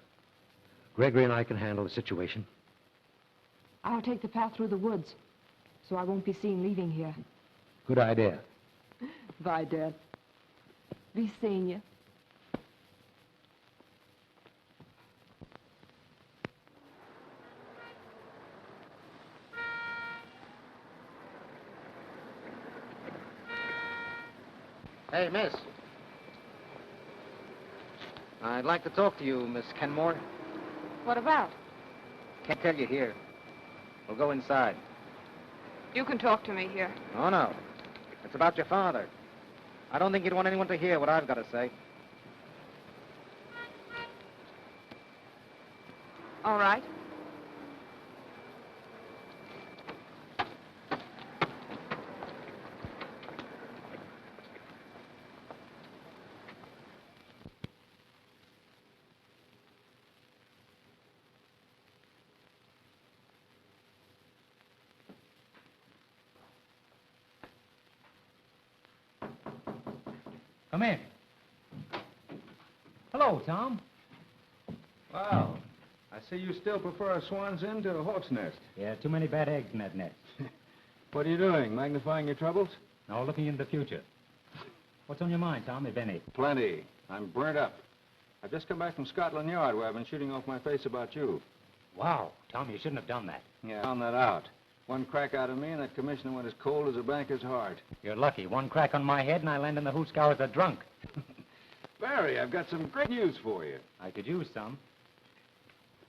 Gregory and I can handle the situation. I'll take the path through the woods, so I won't be seen leaving here. Good idea. Bye, Dad. Be seeing you. Hey, miss. I'd like to talk to you, Miss Kenmore. What about? Can't tell you here. We'll go inside. You can talk to me here. Oh, no. It's about your father. I don't think you'd want anyone to hear what I've got to say. All right. Come in. Hello, Tom. Wow. I see you still prefer a swan's inn to a hawk's nest. Yeah, too many bad eggs in that nest. What are you doing, magnifying your troubles? No, looking into the future. What's on your mind, Tom, if any? Plenty. I'm burnt up. I've just come back from Scotland Yard where I've been shooting off my face about you. Wow, Tom, you shouldn't have done that. Yeah, I found that out. One crack out of me and that commissioner went as cold as a banker's heart. You're lucky. One crack on my head and I land in the hoosegow as a drunk. Barry, I've got some great news for you. I could use some.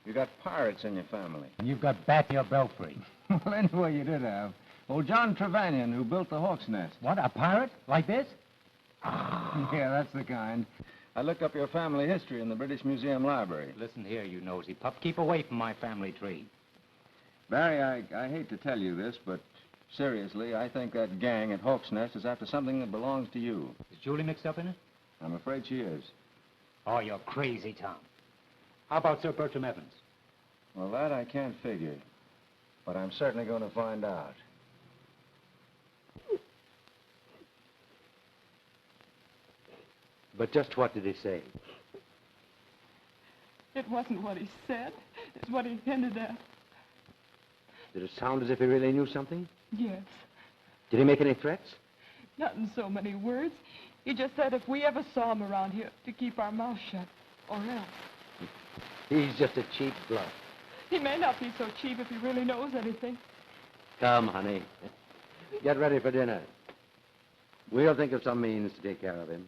You got pirates in your family. And you've got bat in your belfry. Well, anyway, you did have. Old John Trevanion, who built the hawk's nest. What, a pirate? Like this? Yeah, that's the kind. I looked up your family history in the British Museum Library. Listen here, you nosy pup. Keep away from my family tree. Barry, I hate to tell you this, but seriously, I think that gang at Hawk's Nest is after something that belongs to you. Is Julie mixed up in it? I'm afraid she is. Oh, you're crazy, Tom. How about Sir Bertram Evans? Well, that I can't figure. But I'm certainly going to find out. But just what did he say? It wasn't what he said. It's what he hinted at. Did it sound as if he really knew something? Yes. Did he make any threats? Not in so many words. He just said if we ever saw him around here, to keep our mouths shut, or else. He's just a cheap bluff. He may not be so cheap if he really knows anything. Come, honey. Get ready for dinner. We'll think of some means to take care of him.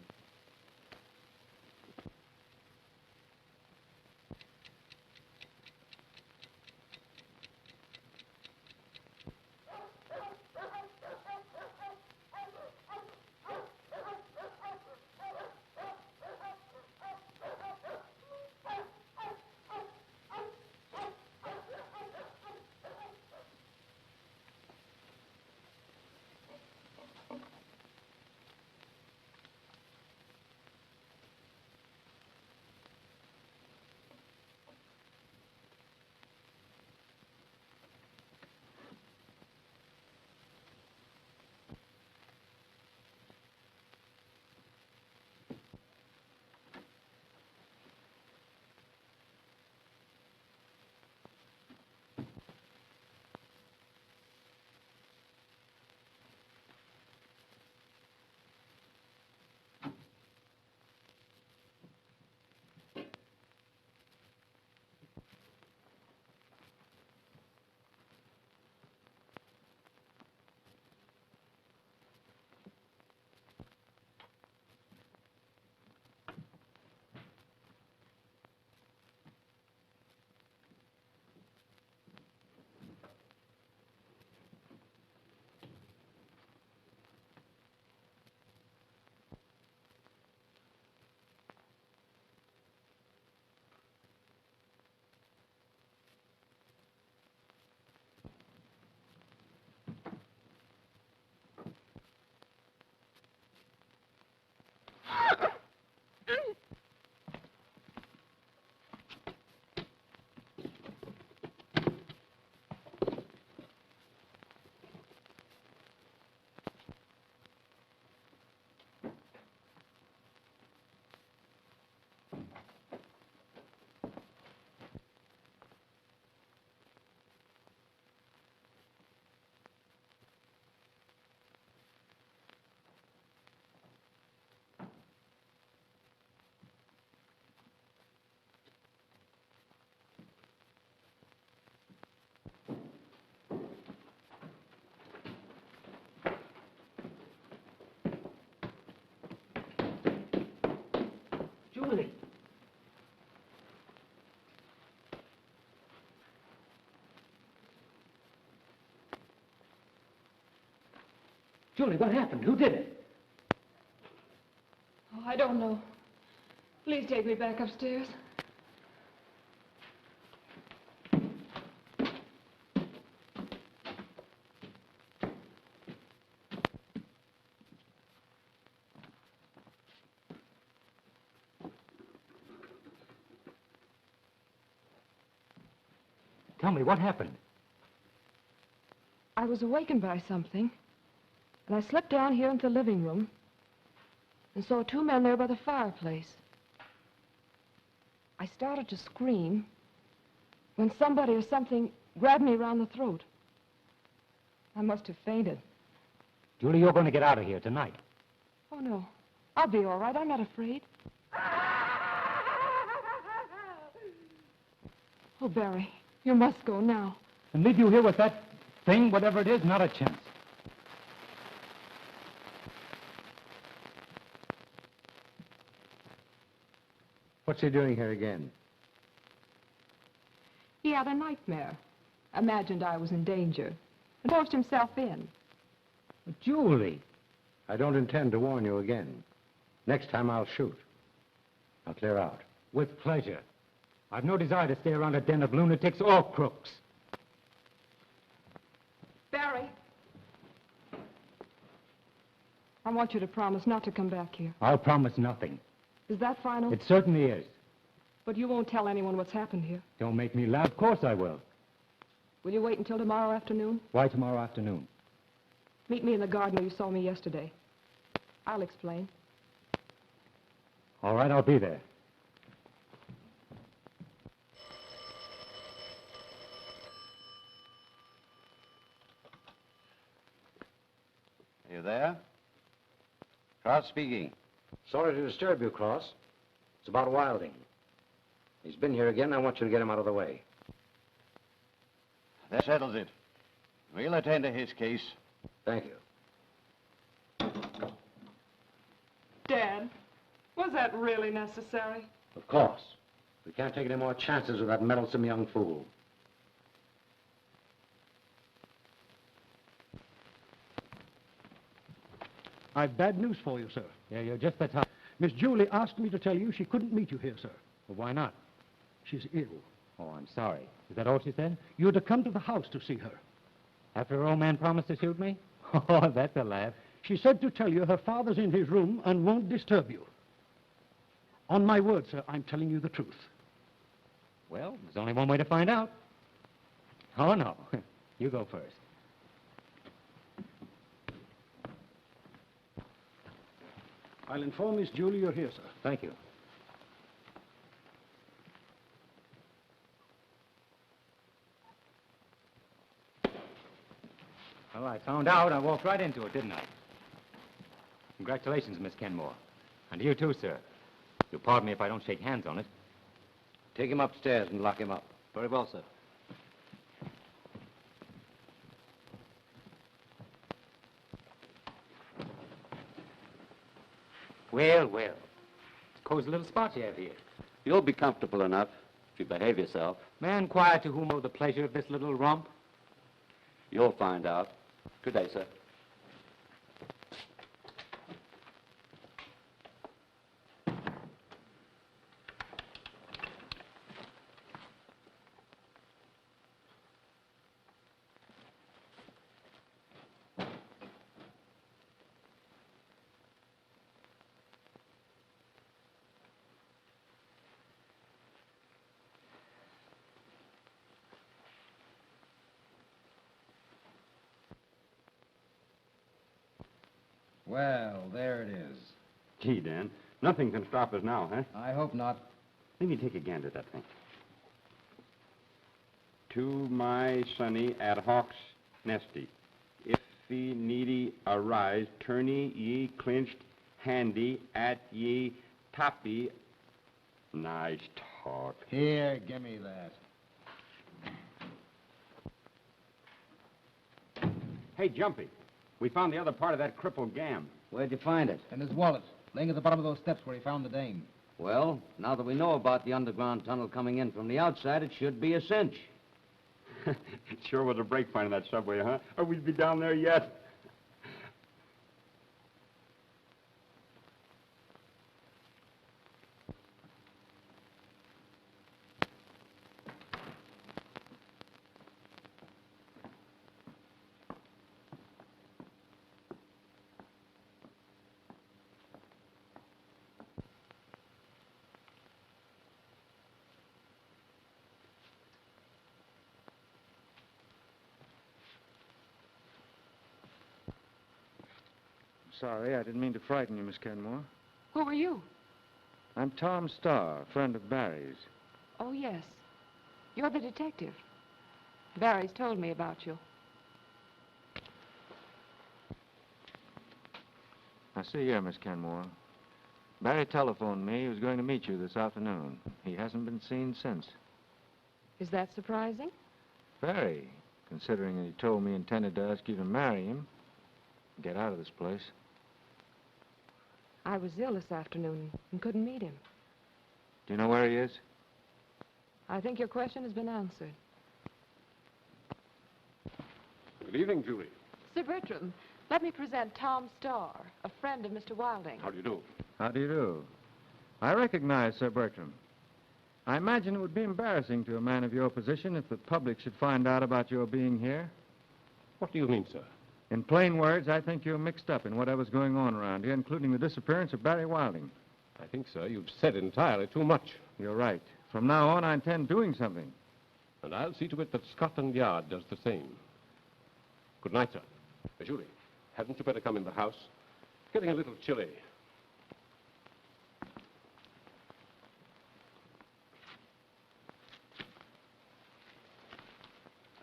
Julie. Julie, what happened? Who did it? Oh, I don't know. Please take me back upstairs. Tell me, what happened? I was awakened by something, and I slipped down here into the living room. and saw 2 men there by the fireplace. I started to scream when somebody or something grabbed me around the throat. I must have fainted. Julie, you're going to get out of here tonight. Oh, no. I'll be all right. I'm not afraid. Oh, Barry, you must go now. And leave you here with that thing, whatever it is, not a chance. What's he doing here again? He had a nightmare. Imagined I was in danger and forced himself in. But Julie. I don't intend to warn you again. Next time I'll shoot. I'll clear out. With pleasure. I've no desire to stay around a den of lunatics or crooks. Barry. I want you to promise not to come back here. I'll promise nothing. Is that final? It certainly is. But you won't tell anyone what's happened here. Don't make me laugh. Of course I will. Will you wait until tomorrow afternoon? Why tomorrow afternoon? Meet me in the garden where you saw me yesterday. I'll explain. All right, I'll be there. Are you there? Cross speaking. Sorry to disturb you, Cross. It's about Wilding. He's been here again. I want you to get him out of the way. That settles it. We'll attend to his case. Thank you. Dad, was that really necessary? Of course. We can't take any more chances with that meddlesome young fool. I've bad news for you, sir. Yeah, you're just the top. Miss Julie asked me to tell you she couldn't meet you here, sir. Well, why not? She's ill. Oh, I'm sorry. Is that all she said? You're to come to the house to see her. After her old man promised to shoot me? Oh, that's a laugh. She said to tell you her father's in his room and won't disturb you. On my word, sir, I'm telling you the truth. Well, there's only one way to find out. Oh, no. You go first. I'll inform Miss Julie you're here, sir. Thank you. Well, I found out. I walked right into it, didn't I? Congratulations, Miss Kenmore. And to you, too, sir. You'll pardon me if I don't shake hands on it. Take him upstairs and lock him up. Very well, sir. Well, well. It's a cozy little spot you have here. You'll be comfortable enough if you behave yourself. Man quiet to whom owe the pleasure of this little romp? You'll find out. Good day, sir. Well, there it is. Gee, Dan, nothing can stop us now, huh? I hope not. Let me take a gander at that thing. To my sonny at Hawk's nesty. If ye needy arise, tourney ye clinched handy at ye toppy. Nice talk. Here, give me that. Hey, Jumpy, we found the other part of that crippled gam. Where'd you find it? In his wallet, laying at the bottom of those steps where he found the dame. Well, now that we know about the underground tunnel coming in from the outside, it should be a cinch. It sure was a break finding that subway, huh? Or we'd be down there yet. Sorry, I didn't mean to frighten you, Miss Kenmore. Who are you? I'm Tom Starr, a friend of Barry's. Oh, yes. You're the detective. Barry's told me about you. I see here, Miss Kenmore. Barry telephoned me he was going to meet you this afternoon. He hasn't been seen since. Is that surprising? Very, considering that he told me he intended to ask you to marry him. Get out of this place. I was ill this afternoon and couldn't meet him. Do you know where he is? I think your question has been answered. Good evening, Julie. Sir Bertram, let me present Tom Starr, a friend of Mr. Wilding. How do you do? How do you do? I recognize Sir Bertram. I imagine it would be embarrassing to a man of your position if the public should find out about your being here. What do you mean, sir? In plain words, I think you're mixed up in whatever's going on around here, including the disappearance of Barry Wilding. I think, sir, you've said entirely too much. You're right. From now on, I intend doing something. And I'll see to it that Scotland Yard does the same. Good night, sir. Julie, hadn't you better come in the house? It's getting a little chilly.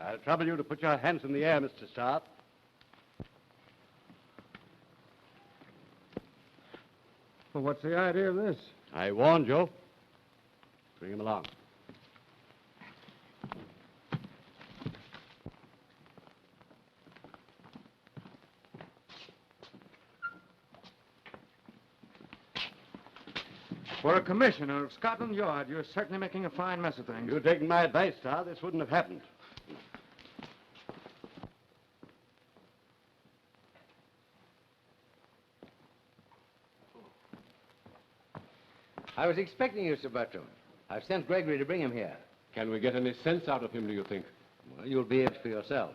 I'll trouble you to put your hands in the air, Mr. Starr. Well, what's the idea of this? I warned you. Bring him along. For a commissioner of Scotland Yard, you're certainly making a fine mess of things. If you'd taken my advice, Starr, this wouldn't have happened. I was expecting you, Sir Bertram. I've sent Gregory to bring him here. Can we get any sense out of him, do you think? Well, you'll be it for yourself.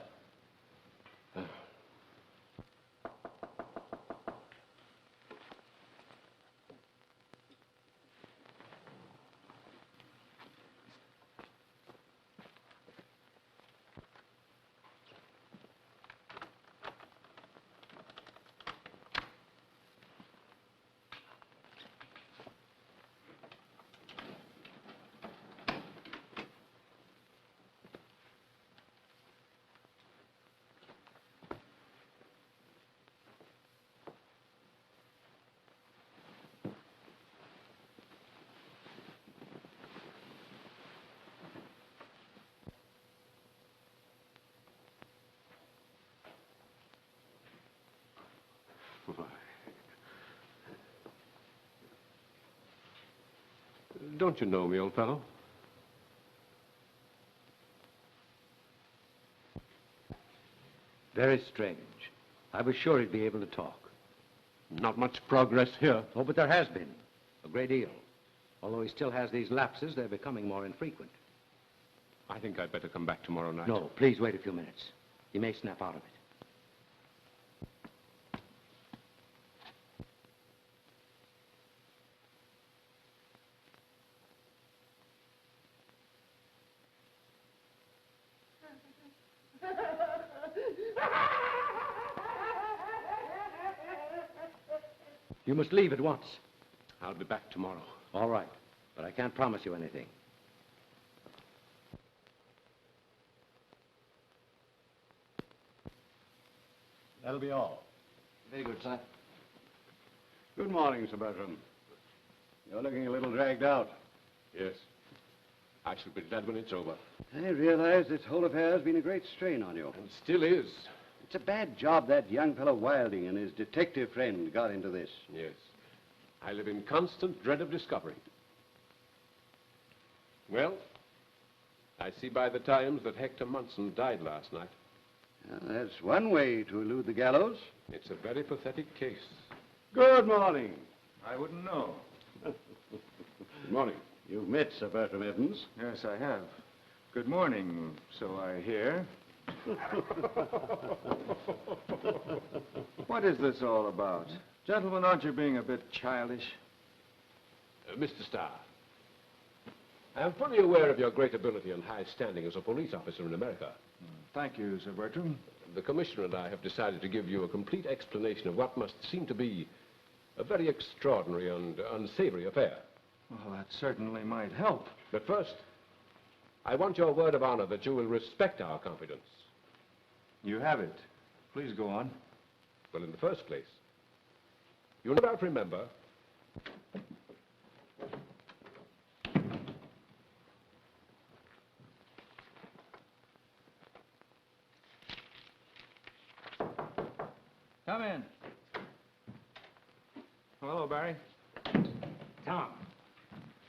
Don't you know me, old fellow? Very strange. I was sure he'd be able to talk. Not much progress here. Oh, but there has been. A great deal. Although he still has these lapses, they're becoming more infrequent. I think I'd better come back tomorrow night. No, please wait a few minutes. He may snap out of it. You must leave at once. I'll be back tomorrow. All right, but I can't promise you anything. That'll be all. Very good, sir. Good morning, Sir Bertram. You're looking a little dragged out. Yes. I shall be glad when it's over. I realize this whole affair has been a great strain on you. And still is. It's a bad job that young fellow Wilding and his detective friend got into this. Yes. I live in constant dread of discovery. Well, I see by the Times that Hector Munson died last night. Well, that's one way to elude the gallows. It's a very pathetic case. Good morning. I wouldn't know. Good morning. You've met Sir Bertram Evans. Yes, I have. Good morning, so I hear. What is this all about? Gentlemen, aren't you being a bit childish? Mr. Starr, I am fully aware of your great ability and high standing as a police officer in America. Thank you, Sir Bertram. The commissioner and I have decided to give you a complete explanation of what must seem to be A very extraordinary and unsavory affair. Well, that certainly might help. But first, I want your word of honor that you will respect our confidence. You have it. Please go on. Well, in the first place, you'll no doubt remember Come in. Hello, Barry. Tom,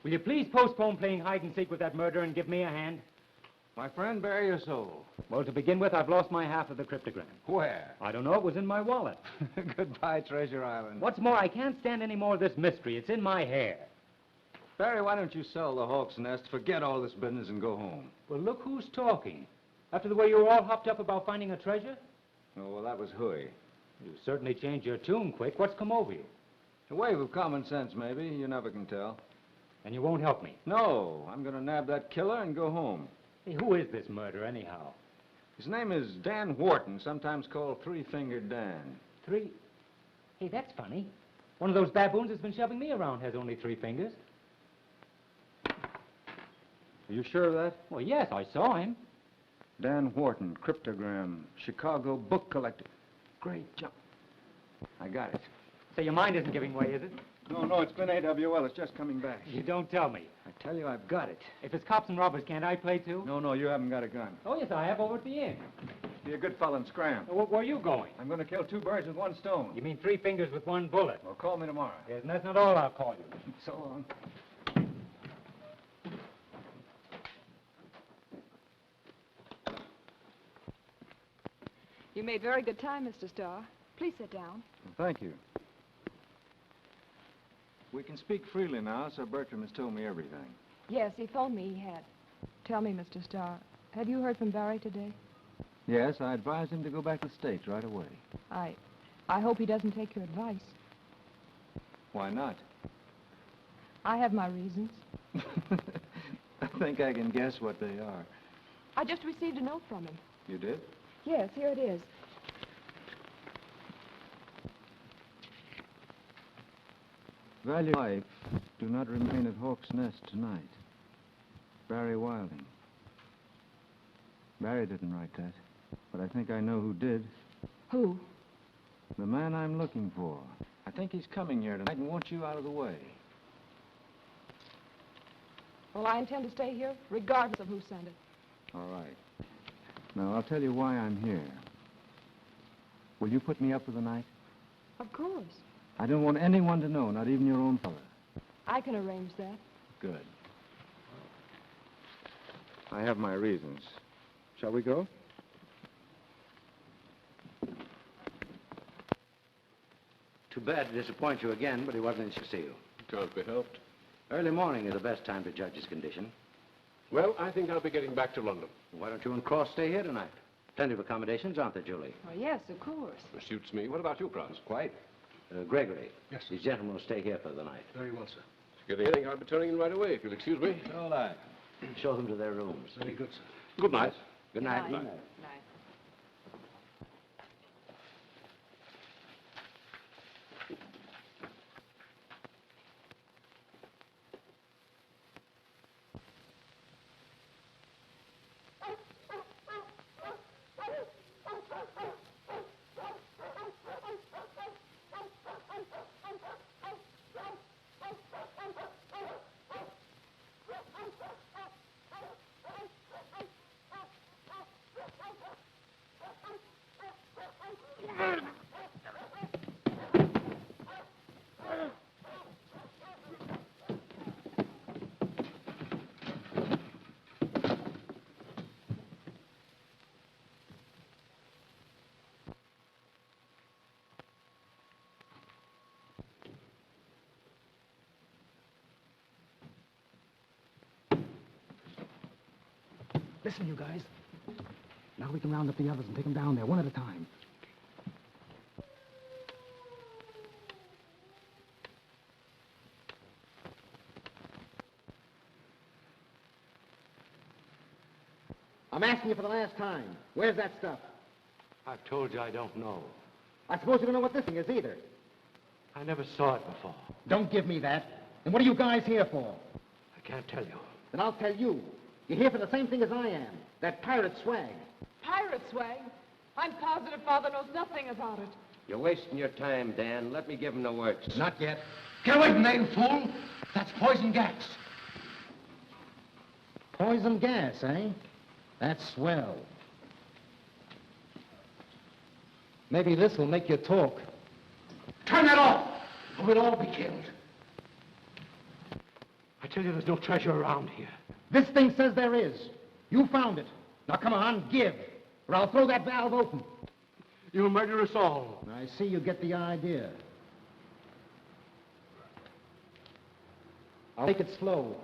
will you please postpone playing hide-and-seek with that murderer and give me a hand? My friend, bare your soul. Well, to begin with, I've lost my half of the cryptogram. Where? I don't know. It was in my wallet. Goodbye, Treasure Island. What's more, I can't stand any more of this mystery. It's in my hair. Barry, why don't you sell the Hawk's Nest, forget all this business, and go home? Well, look who's talking. After the way you were all hopped up about finding a treasure? Oh, well, that was hooey. You certainly changed your tune quick. What's come over you? A wave of common sense, maybe. You never can tell. And you won't help me? No, I'm going to nab that killer and go home. Hey, who is this murderer, anyhow? His name is Dan Wharton, sometimes called Three-Fingered Dan. Hey, that's funny. One of those baboons that's been shoving me around has only 3 fingers. Are you sure of that? Well, yes, I saw him. Dan Wharton, cryptogram, Chicago book collector. Great jump. I got it. So your mind isn't giving way, is it? No, it's been AWL. It's just coming back. You don't tell me. I tell you, I've got it. If it's cops and robbers, can't I play too? No, you haven't got a gun. Oh, yes, I have, over at the inn. Be a good fellow and scram. Where are you going? I'm going to kill 2 birds with 1 stone. You mean 3 fingers with 1 bullet? Well, call me tomorrow. Yes, and that's not all I'll call you. So long. You made very good time, Mr. Starr. Please sit down. Well, thank you. We can speak freely now, Sir Bertram has told me everything. Yes, he phoned me. He had. Tell me, Mr. Starr, have you heard from Barry today? Yes, I advised him to go back to the States right away. I hope he doesn't take your advice. Why not? I have my reasons. I think I can guess what they are. I just received a note from him. You did? Yes, here it is. Value life, do not remain at Hawk's Nest tonight. Barry Wilding. Barry didn't write that, but I think I know who did. Who? The man I'm looking for. I think he's coming here tonight and wants you out of the way. Well, I intend to stay here, regardless of who sent it. All right. Now, I'll tell you why I'm here. Will you put me up for the night? Of course. I don't want anyone to know, not even your own fella. I can arrange that. Good. I have my reasons. Shall we go? Too bad to disappoint you again, but he wasn't in to see you. Can't be helped. Early morning is the best time to judge his condition. Well, I think I'll be getting back to London. Why don't you and Cross stay here tonight? Plenty of accommodations, aren't there, Julie? Oh, yes, of course. Suits me. What about you, Cross? Quite. Gregory. Yes, sir. These gentlemen will stay here for the night. Very well, sir. Good evening. I'll be turning in right away, if you'll excuse me. All right. Show them to their rooms. Very good, sir. Good night. Good night. Good night. Listen, you guys. Now we can round up the others and take them down there, one at a time. I'm asking you for the last time. Where's that stuff? I've told you I don't know. I suppose you don't know what this thing is either. I never saw it before. Don't give me that. And what are you guys here for? I can't tell you. Then I'll tell you. You're here for the same thing as I am. That pirate swag. Pirate swag? I'm positive Father knows nothing about it. You're wasting your time, Dan. Let me give him the works. Not yet. Get away from there, you fool! That's poison gas. Poison gas, eh? That's swell. Maybe this will make you talk. Turn that off, or we'll all be killed. I tell you, there's no treasure around here. This thing says there is. You found it. Now come on, give, or I'll throw that valve open. You'll murder us all. I see you get the idea. I'll make it slow.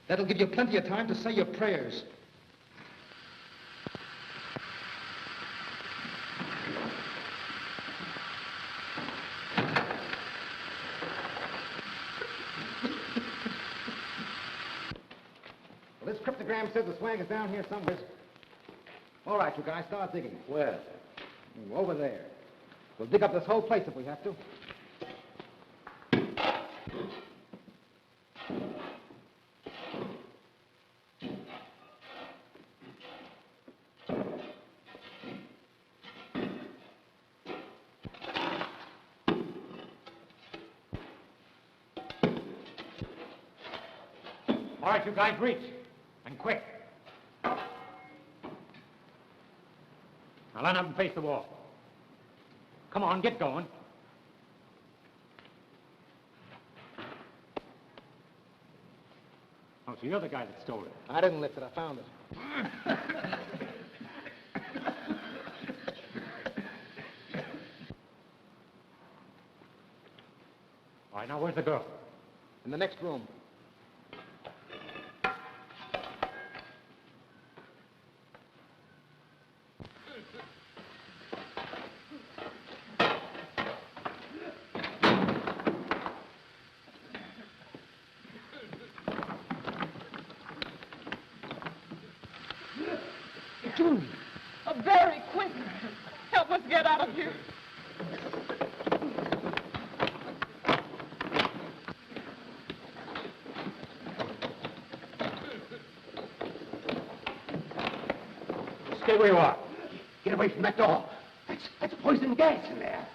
That'll give you plenty of time to say your prayers. Well, this cryptogram says the swag is down here somewhere. All right, you guys, start digging. Where? Over there. We'll dig up this whole place if we have to. All right, you guys, reach. And quick. Now line up and face the wall. Come on, get going. Oh, so you're the guy that stole it. I didn't lift it. I found it. All right, now where's the girl? In the next room. Very quick. Help us get out of here. Stay where you are. Get away from that door. That's poison gas in there.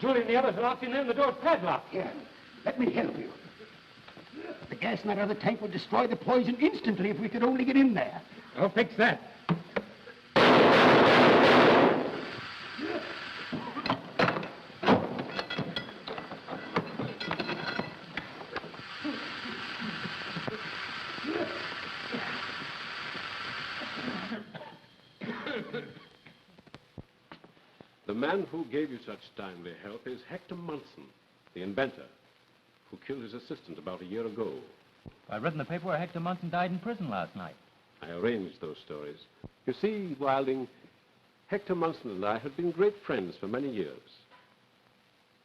Julie and the others are locked in there and the door's padlocked. Here, let me help you. The gas in that other tank would destroy the poison instantly if we could only get in there. I'll fix that. The man who gave you such timely help is Hector Munson, the inventor, who killed his assistant about a year ago. I read in the paper where Hector Munson died in prison last night. I arranged those stories. You see, Wilding, Hector Munson and I had been great friends for many years.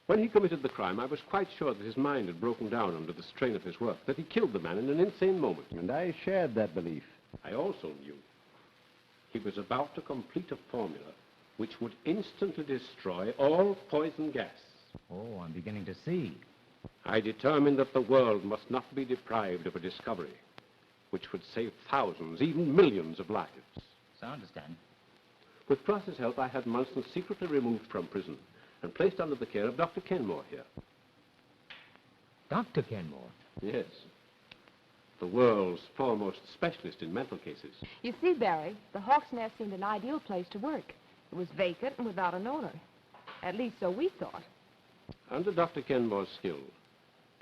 When he committed the crime, I was quite sure that his mind had broken down under the strain of his work, that he killed the man in an insane moment. And I shared that belief. I also knew he was about to complete a formula which would instantly destroy all poison gas. Oh, I'm beginning to see. I determined that the world must not be deprived of a discovery which would save thousands, even millions of lives. So I understand. With Cross's help, I had Munson secretly removed from prison and placed under the care of Dr. Kenmore here. Dr. Kenmore? Yes. The world's foremost specialist in mental cases. You see, Barry, the Hawk's Nest seemed an ideal place to work. It was vacant and without an owner. At least so we thought. Under Dr. Kenmore's skill,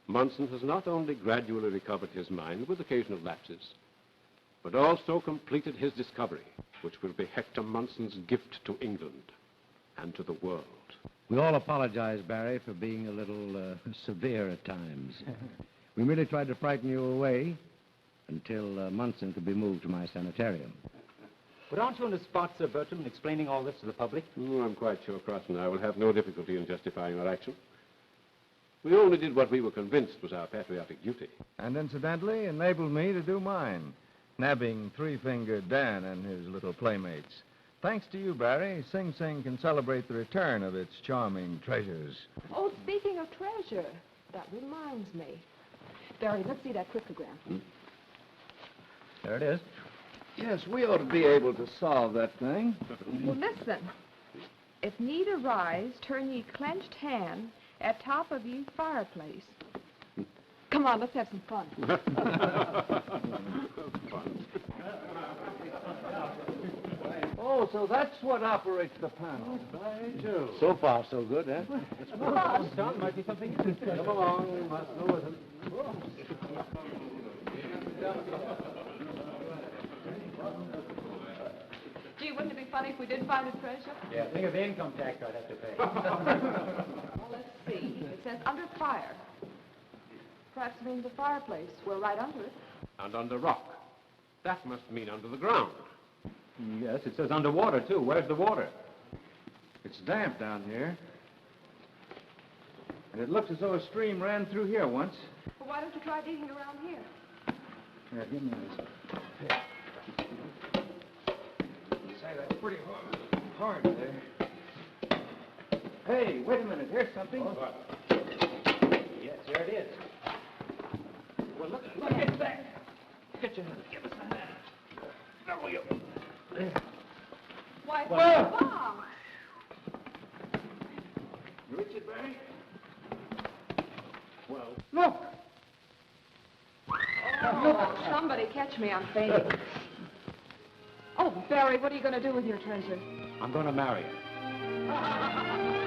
Munson has not only gradually recovered his mind with occasional lapses, but also completed his discovery, which will be Hector Munson's gift to England and to the world. We all apologize, Barry, for being a little severe at times. We merely tried to frighten you away until Munson could be moved to my sanitarium. But aren't you on the spot, Sir Bertram, in explaining all this to the public? Oh, I'm quite sure Cross and I will have no difficulty in justifying our action. We only did what we were convinced was our patriotic duty. And incidentally, enabled me to do mine, nabbing Three-Fingered Dan and his little playmates. Thanks to you, Barry, Sing Sing can celebrate the return of its charming treasures. Oh, speaking of treasure, that reminds me. Barry, let's see that cryptogram. There it is. Yes, we ought to be able to solve that thing. Well, listen. If need arise, turn ye clenched hand at top of ye fireplace. Come on, let's have some fun. Oh, so that's what operates the panel. So far, so good, eh? John, might be something. Come along, we must go with him. Gee, wouldn't it be funny if we did find a treasure? Yeah, think of the income tax I'd have to pay. Well, let's see. It says under fire. Perhaps it means the fireplace. We're right under it. And under rock. That must mean under the ground. Yes, it says underwater, too. Where's the water? It's damp down here. And it looks as though a stream ran through here once. Well, why don't you try digging around here? Here, give me this. Say, that's pretty hard there. Hey, wait a minute. Here's something. Yes, there it is. Well, look at that. Get your hand. Give us a hand. There we go. There. Why, Well. Bob! You reach it, Barry? Well. Look! Oh, somebody catch me. I'm fainting. Oh, Barry, what are you going to do with your treasure? I'm going to marry her.